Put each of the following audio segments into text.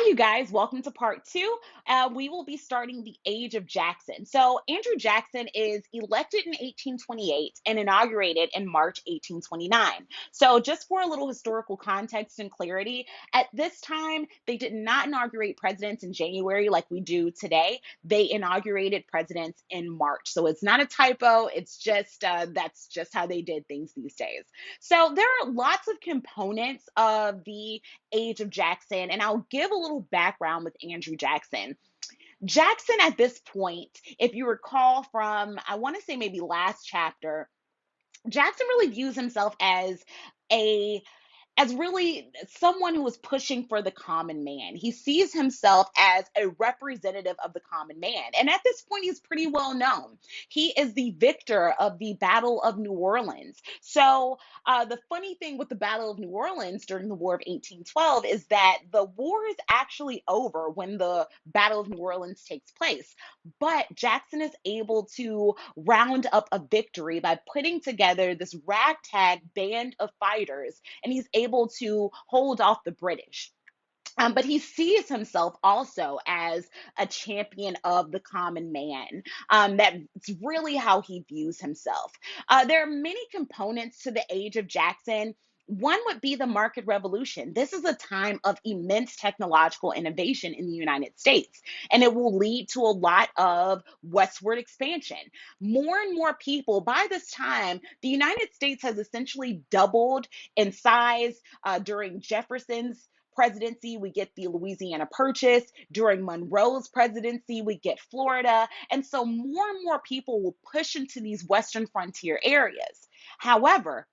Hi, you guys. Welcome to part two. We will be starting the age of Jackson. So, Andrew Jackson is elected in 1828 and inaugurated in March 1829. So, just for a little historical context and clarity, at this time, they did not inaugurate presidents in January like we do today. They inaugurated presidents in March. So, it's not a typo. It's just that's just how they did things these days. So, there are lots of components of the age of Jackson, and I'll give a little background with Andrew Jackson. Jackson, at this point, if you recall from, I want to say maybe last chapter, Jackson really views himself a as really someone who is pushing for the common man. He sees himself as a representative of the common man. And at this point, he's pretty well known. He is the victor of the Battle of New Orleans. So, the funny thing with the Battle of New Orleans during the War of 1812 is that the war is actually over when the Battle of New Orleans takes place. But Jackson is able to round up a victory by putting together this ragtag band of fighters, and he's able to hold off the British. But he sees himself also as a champion of the common man. That's really how he views himself. There are many components to the age of Jackson. One would be the market revolution. This is a time of immense technological innovation in the United States, and it will lead to a lot of westward expansion. More and more people, by this time, the United States has essentially doubled in size. During Jefferson's presidency, we get the Louisiana Purchase. During Monroe's presidency, we get Florida. And so more and more people will push into these Western frontier areas. However,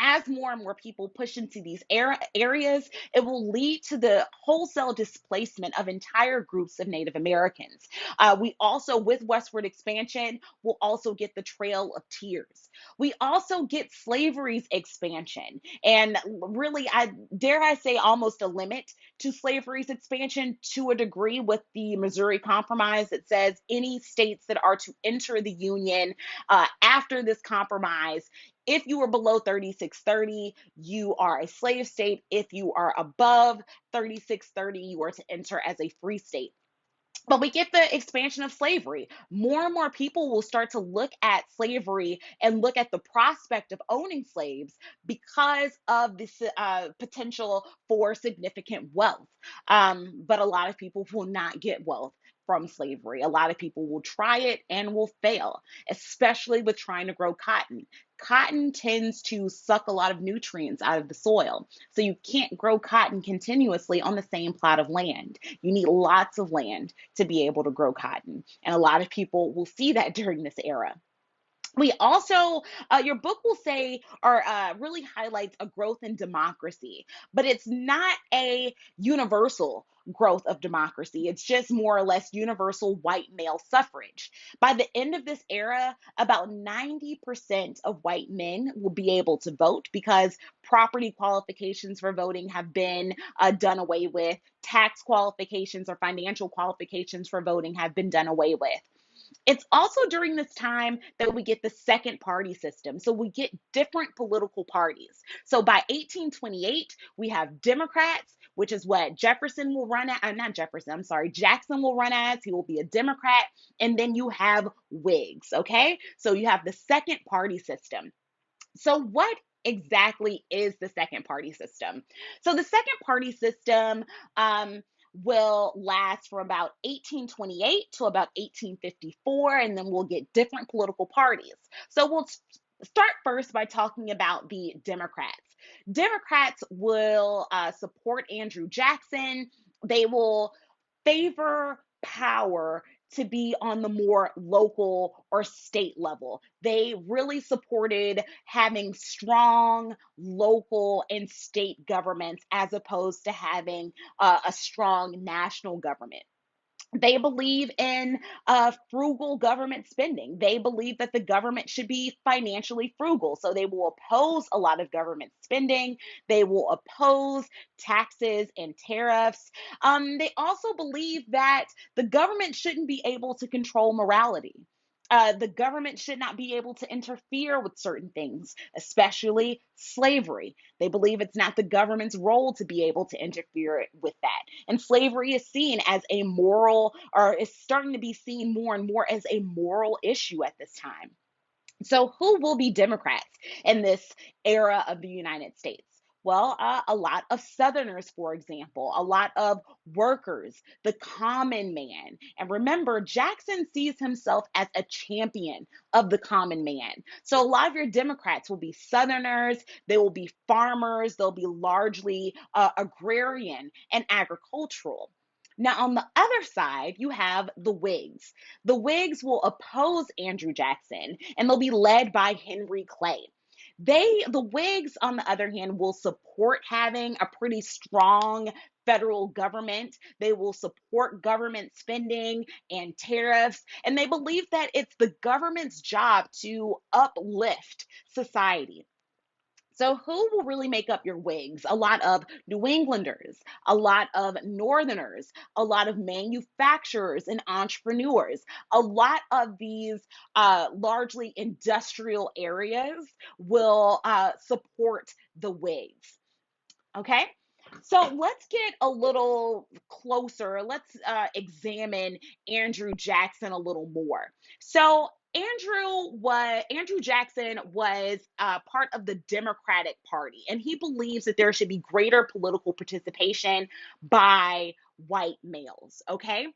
as more and more people push into these areas, it will lead to the wholesale displacement of entire groups of Native Americans. We also, with westward expansion, will also get the Trail of Tears. We also get slavery's expansion, and really, I dare I say, almost a limit to slavery's expansion to a degree with the Missouri Compromise that says any states that are to enter the Union after this compromise, if you are below 3630, you are a slave state. If you are above 3630, you are to enter as a free state. But we get the expansion of slavery. More and more people will start to look at slavery and look at the prospect of owning slaves because of this potential for significant wealth. But a lot of people will not get wealth from slavery. A lot of people will try it and will fail, especially with trying to grow cotton. Cotton tends to suck a lot of nutrients out of the soil. So you can't grow cotton continuously on the same plot of land. You need lots of land to be able to grow cotton. And a lot of people will see that during this era. We also, your book will say, or really highlights a growth in democracy, but it's not a universal growth of democracy. It's just more or less universal white male suffrage. By the end of this era, about 90% of white men will be able to vote because property qualifications for voting have been done away with. Tax qualifications or financial qualifications for voting have been done away with. It's also during this time that we get the second party system. So we get different political parties. So by 1828, we have Democrats, which is what Jefferson will run at. Not Jefferson, I'm sorry, Jackson will run as. He will be a Democrat. And then you have Whigs, okay? So you have the second party system. So, what exactly is the second party system? So, the second party system will last from about 1828 to about 1854, and then we'll get different political parties. So, we'll start first by talking about the Democrats. Democrats will support Andrew Jackson. They will favor power to be on the more local or state level. They really supported having strong local and state governments as opposed to having a strong national government. They believe in frugal government spending. They believe that the government should be financially frugal. So they will oppose a lot of government spending. They will oppose taxes and tariffs. They also believe that the government shouldn't be able to control morality. The government should not be able to interfere with certain things, especially slavery. They believe it's not the government's role to be able to interfere with that. And slavery is seen as a moral, or is starting to be seen more and more as a moral issue at this time. So, who will be Democrats in this era of the United States? Well, a lot of Southerners, for example, a lot of workers, the common man. And remember, Jackson sees himself as a champion of the common man. So, a lot of your Democrats will be Southerners, they will be farmers, they'll be largely agrarian and agricultural. Now, on the other side, you have the Whigs. The Whigs will oppose Andrew Jackson, and they'll be led by Henry Clay. The Whigs, on the other hand, will support having a pretty strong federal government. They will support government spending and tariffs, and they believe that it's the government's job to uplift society. So, who will really make up your Whigs? A lot of New Englanders, a lot of Northerners, a lot of manufacturers and entrepreneurs. A lot of these largely industrial areas will support the Whigs. Okay. So let's get a little closer. Let's examine Andrew Jackson a little more. So Andrew Jackson was part of the Democratic Party, and he believes that there should be greater political participation by white males. Okay,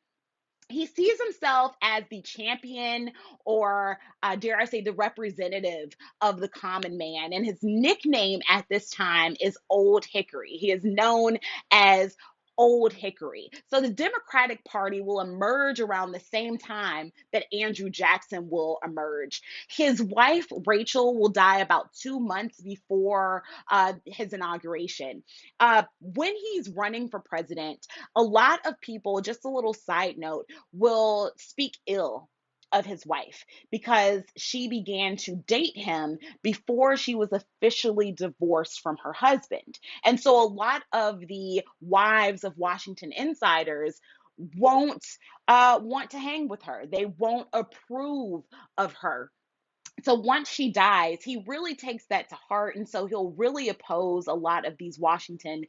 he sees himself as the champion, or dare I say, the representative of the common man. And his nickname at this time is Old Hickory. He is known as Old Hickory. So the Democratic Party will emerge around the same time that Andrew Jackson will emerge. His wife, Rachel, will die about 2 months before his inauguration. When he's running for president, a lot of people, just a little side note, will speak ill of his wife because she began to date him before she was officially divorced from her husband. And so a lot of the wives of Washington insiders won't want to hang with her. They won't approve of her. So once she dies, he really takes that to heart. And so he'll really oppose a lot of these Washington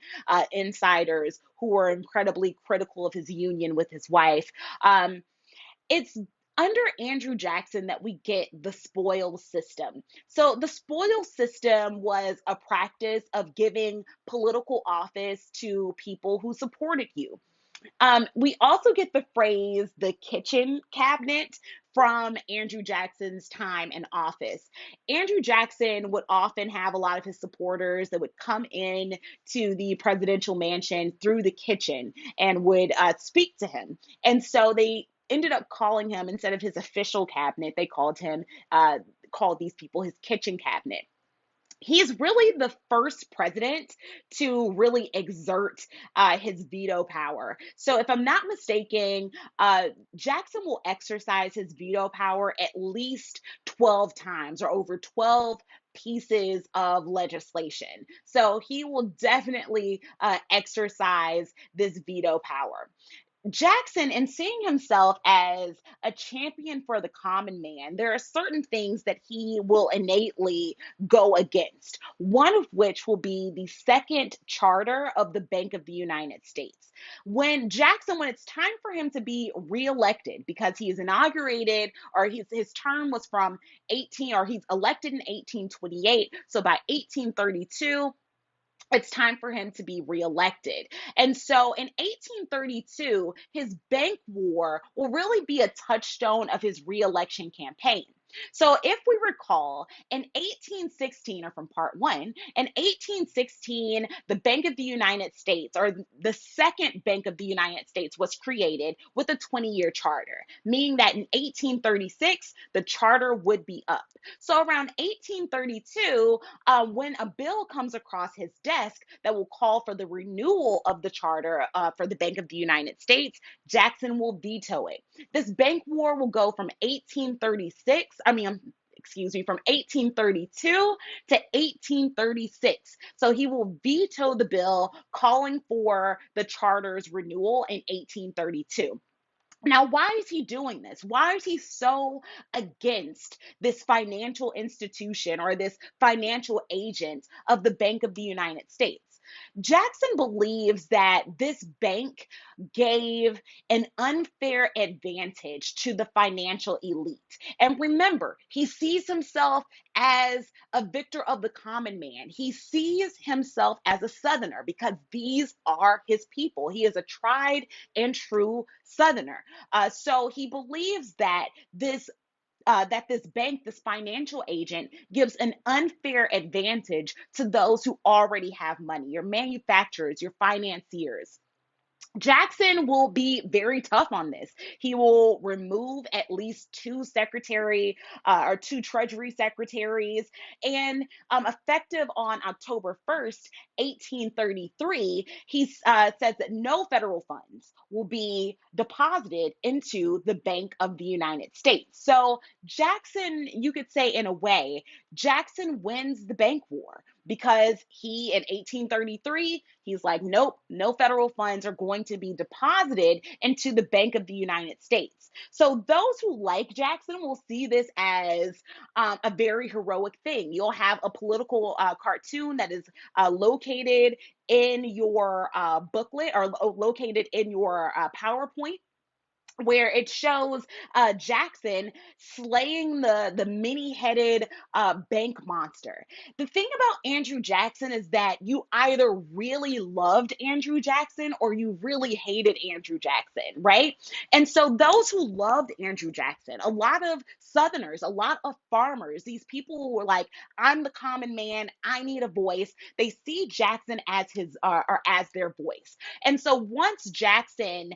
insiders who are incredibly critical of his union with his wife. It's under Andrew Jackson that we get the spoils system. So, the spoils system was a practice of giving political office to people who supported you. We also get the phrase the kitchen cabinet from Andrew Jackson's time in office. Andrew Jackson would often have a lot of his supporters that would come in to the presidential mansion through the kitchen and would speak to him. And so they ended up calling him, instead of his official cabinet, they called these people his kitchen cabinet. He's really the first president to really exert his veto power. So, if I'm not mistaken, Jackson will exercise his veto power at least 12 times, or over 12 pieces of legislation. So, he will definitely exercise this veto power. Jackson, in seeing himself as a champion for the common man, there are certain things that he will innately go against. One of which will be the second charter of the Bank of the United States. When it's time for him to be reelected, because he is inaugurated, or his term was from 18, or he's elected in 1828, so by 1832, it's time for him to be reelected. And so in 1832, his bank war will really be a touchstone of his reelection campaign. So if we recall, in 1816, or from part one, in 1816, the Bank of the United States, or the second Bank of the United States, was created with a 20-year charter, meaning that in 1836, the charter would be up. So around 1832, when a bill comes across his desk that will call for the renewal of the charter for the Bank of the United States, Jackson will veto it. This bank war will go from 1836, excuse me, from 1832 to 1836. So he will veto the bill calling for the charter's renewal in 1832. Now, why is he doing this? Why is he so against this financial institution or this financial agent of the Bank of the United States? Jackson believes that this bank gave an unfair advantage to the financial elite. And remember, he sees himself as a victor of the common man. He sees himself as a Southerner because these are his people. He is a tried and true Southerner. So he believes that this bank, this financial agent, gives an unfair advantage to those who already have money, your manufacturers, your financiers. Jackson will be very tough on this. He will remove at least two treasury secretaries, and effective on October 1st, 1833, he says that no federal funds will be deposited into the Bank of the United States. So Jackson, you could say in a way, Jackson wins the bank war because he in 1833 he's like, nope, no federal funds are going to be deposited into the Bank of the United States. So those who like Jackson will see this as a very heroic thing. You'll have a political cartoon that is located in your booklet or located in your PowerPoint, where it shows Jackson slaying the many-headed bank monster. The thing about Andrew Jackson is that you either really loved Andrew Jackson or you really hated Andrew Jackson, right? And so those who loved Andrew Jackson, a lot of Southerners, a lot of farmers, these people who were like, I'm the common man, I need a voice. They see Jackson as his or as their voice. And so once Jackson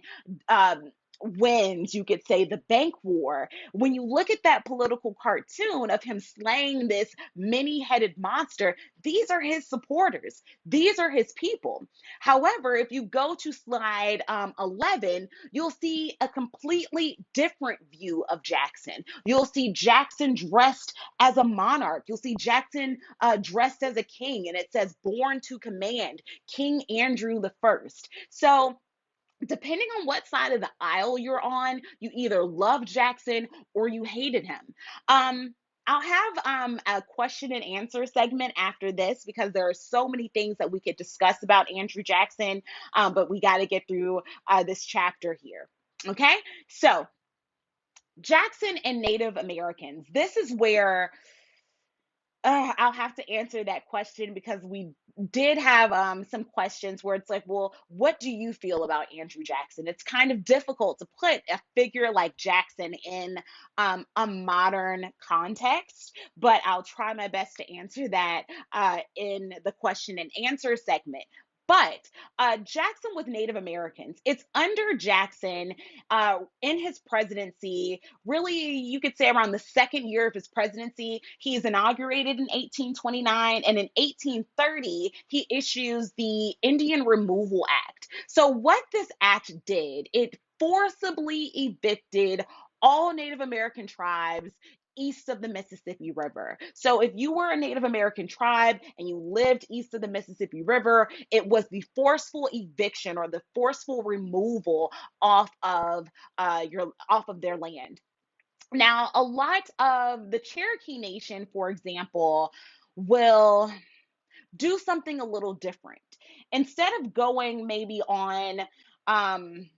um, wins, you could say, the bank war, when you look at that political cartoon of him slaying this many headed monster, these are his supporters, these are his people. However, if you go to slide 11, you'll see a completely different view of Jackson. You'll see Jackson dressed as a monarch, you'll see Jackson dressed as a king, and it says, born to command, King Andrew the First. So, depending on what side of the aisle you're on, you either love Jackson or you hated him. Um, I'll have a question and answer segment after this because there are so many things that we could discuss about Andrew Jackson, but we got to get through this chapter here. Okay, so Jackson and Native Americans. This is where I'll have to answer that question because we did have some questions where it's like, well, what do you feel about Andrew Jackson? It's kind of difficult to put a figure like Jackson in a modern context, but I'll try my best to answer that in the question and answer segment. But Jackson with Native Americans, it's under Jackson in his presidency, really, you could say around the second year of his presidency, he's inaugurated in 1829, and in 1830, he issues the Indian Removal Act. So, what this act did, it forcibly evicted all Native American tribes east of the Mississippi River. So if you were a Native American tribe and you lived east of the Mississippi River, it was the forceful eviction or the forceful removal off of off of their land. Now, a lot of the Cherokee Nation, for example, will do something a little different. Instead of going maybe on um,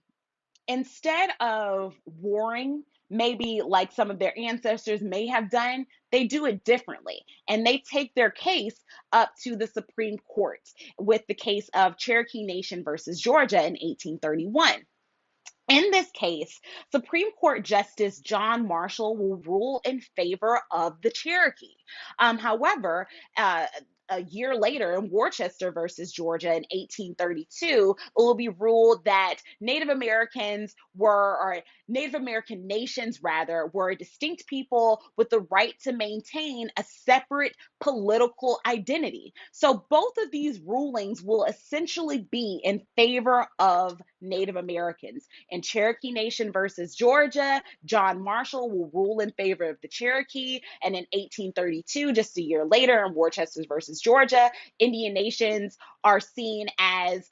instead of warring, maybe like some of their ancestors may have done, they do it differently. And they take their case up to the Supreme Court with the case of Cherokee Nation versus Georgia in 1831. In this case, Supreme Court Justice John Marshall will rule in favor of the Cherokee. However, a year later in Worcester versus Georgia in 1832, it will be ruled that Native Americans were, or Native American nations rather, were a distinct people with the right to maintain a separate political identity. So both of these rulings will essentially be in favor of Native Americans. In Cherokee Nation versus Georgia, John Marshall will rule in favor of the Cherokee. And in 1832, just a year later, in Worcester versus Georgia, Indian nations are seen as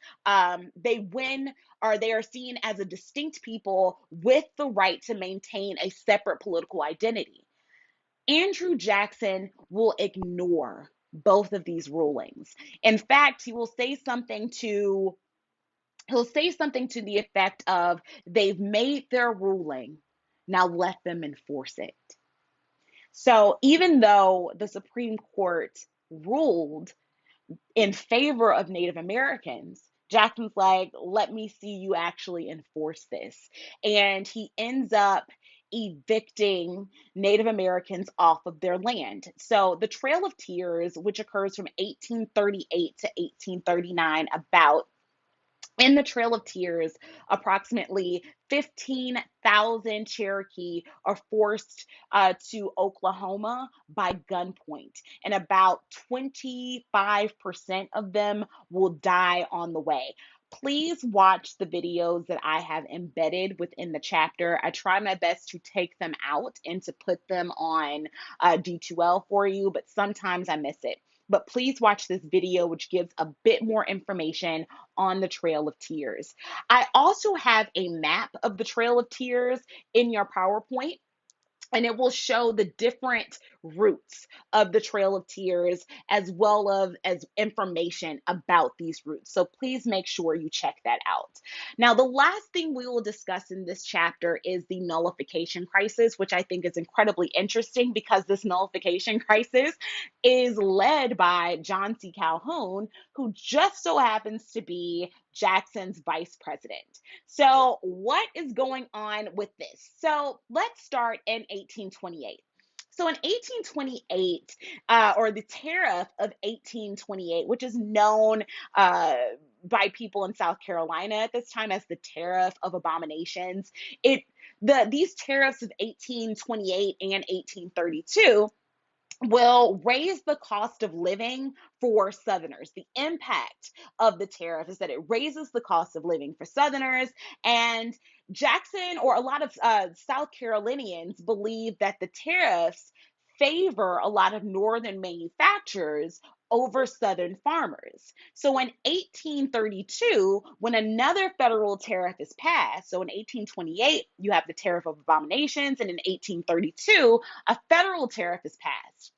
they win or they are seen as a distinct people with the right to maintain a separate political identity. Andrew Jackson will ignore both of these rulings. In fact, he'll say something to the effect of, they've made their ruling, now let them enforce it. So even though the Supreme Court ruled in favor of Native Americans, Jackson's like, let me see you actually enforce this. And he ends up evicting Native Americans off of their land. So the Trail of Tears, which occurs from 1838 to 1839, about in the Trail of Tears, approximately 15,000 Cherokee are forced to Oklahoma by gunpoint, and about 25% of them will die on the way. Please watch the videos that I have embedded within the chapter. I try my best to take them out and to put them on D2L for you, but sometimes I miss it. But please watch this video, which gives a bit more information on the Trail of Tears. I also have a map of the Trail of Tears in your PowerPoint, and it will show the different routes of the Trail of Tears, as well as information about these routes. So please make sure you check that out. Now, the last thing we will discuss in this chapter is the nullification crisis, which I think is incredibly interesting because this nullification crisis is led by John C. Calhoun, who just so happens to be Jackson's vice president. So, what is going on with this? So, let's start in 1828. So, in 1828, or the tariff of 1828, which is known by people in South Carolina at this time as the Tariff of Abominations, these tariffs of 1828 and 1832 will raise the cost of living for Southerners. The impact of the tariff is that it raises the cost of living for Southerners, and Jackson, or a lot of South Carolinians, believe that the tariffs favor a lot of Northern manufacturers over Southern farmers. So in 1832, when another federal tariff is passed, so in 1828, you have the Tariff of Abominations, and in 1832, a federal tariff is passed.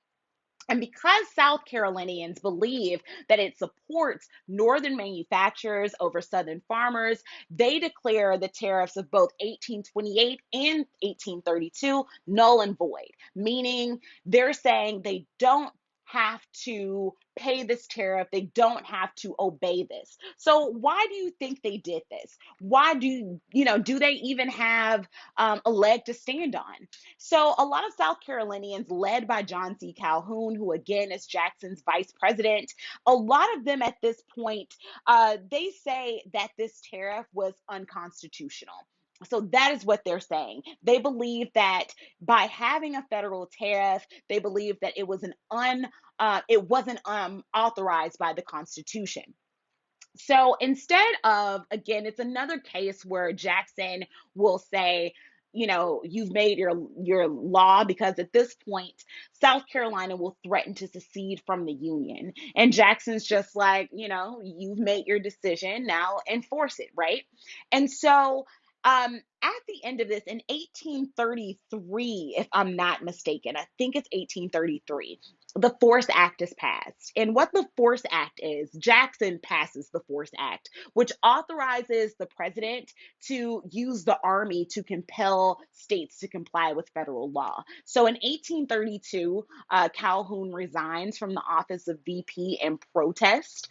And because South Carolinians believe that it supports Northern manufacturers over Southern farmers, they declare the tariffs of both 1828 and 1832 null and void, meaning they're saying they don't have to pay this tariff, they don't have to obey this. So why do you think they did this? Why do they even have a leg to stand on? So a lot of South Carolinians, led by John C. Calhoun, who again is Jackson's vice president, a lot of them at this point, they say that this tariff was unconstitutional. So that is what they're saying. They believe that by having a federal tariff, they believe that it wasn't authorized by the Constitution. So instead of, again, it's another case where Jackson will say, you've made your law, because at this point, South Carolina will threaten to secede from the Union. And Jackson's just like, you've made your decision, now enforce it, right? And so at the end of this, in 1833, if I'm not mistaken, I think it's 1833, the Force Act is passed. And what the Force Act is, Jackson passes the Force Act, which authorizes the president to use the army to compel states to comply with federal law. So in 1832, Calhoun resigns from the office of VP in protest.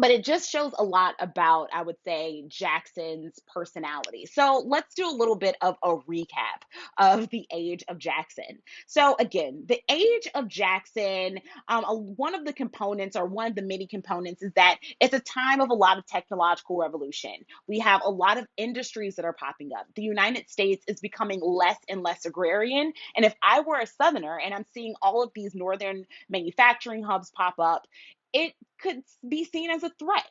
But it just shows a lot about, I would say, Jackson's personality. So let's do a little bit of a recap of the age of Jackson. So again, the age of Jackson, one of the components, or one of the many components, is that it's a time of a lot of technological revolution. We have a lot of industries that are popping up. The United States is becoming less and less agrarian. And if I were a Southerner and I'm seeing all of these Northern manufacturing hubs pop up, it could be seen as a threat.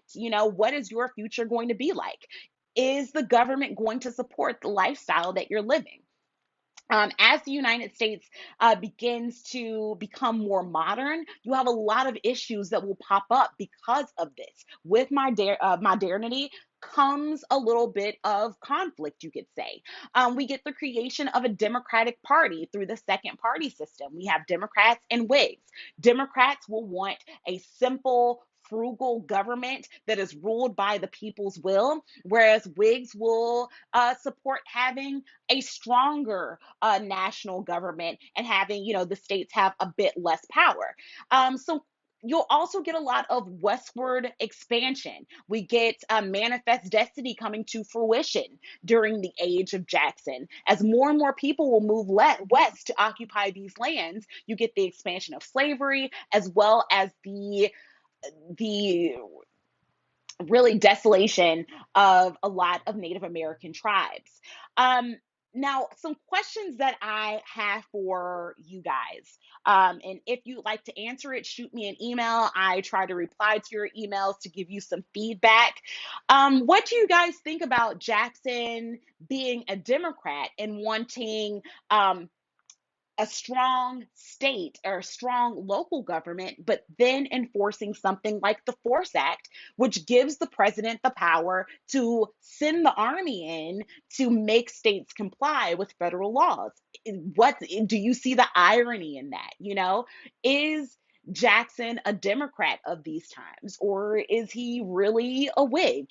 What is your future going to be like? Is the government going to support the lifestyle that you're living? As the United States begins to become more modern, you have a lot of issues that will pop up because of this. With modernity comes a little bit of conflict, you could say. We get the creation of a Democratic Party through the second party system. We have Democrats and Whigs. Democrats will want a simple, frugal government that is ruled by the people's will, whereas Whigs will support having a stronger national government and having, the states have a bit less power. So you'll also get a lot of westward expansion. We get manifest destiny coming to fruition during the age of Jackson. As more and more people will move west to occupy these lands, you get the expansion of slavery as well as the really desolation of a lot of Native American tribes. Um, Now, some questions that I have for you guys. And if you'd like to answer it, shoot me an email. I try to reply to your emails to give you some feedback. What do you guys think about Jackson being a Democrat and wanting a strong state or a strong local government, but then enforcing something like the Force Act, which gives the president the power to send the army in to make states comply with federal laws? What do you see the irony in that? Is Jackson a Democrat of these times, or is he really a Whig?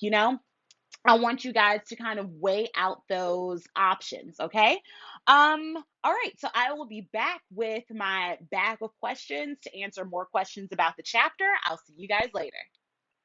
I want you guys to kind of weigh out those options, okay? All right, so I will be back with my bag of questions to answer more questions about the chapter. I'll see you guys later.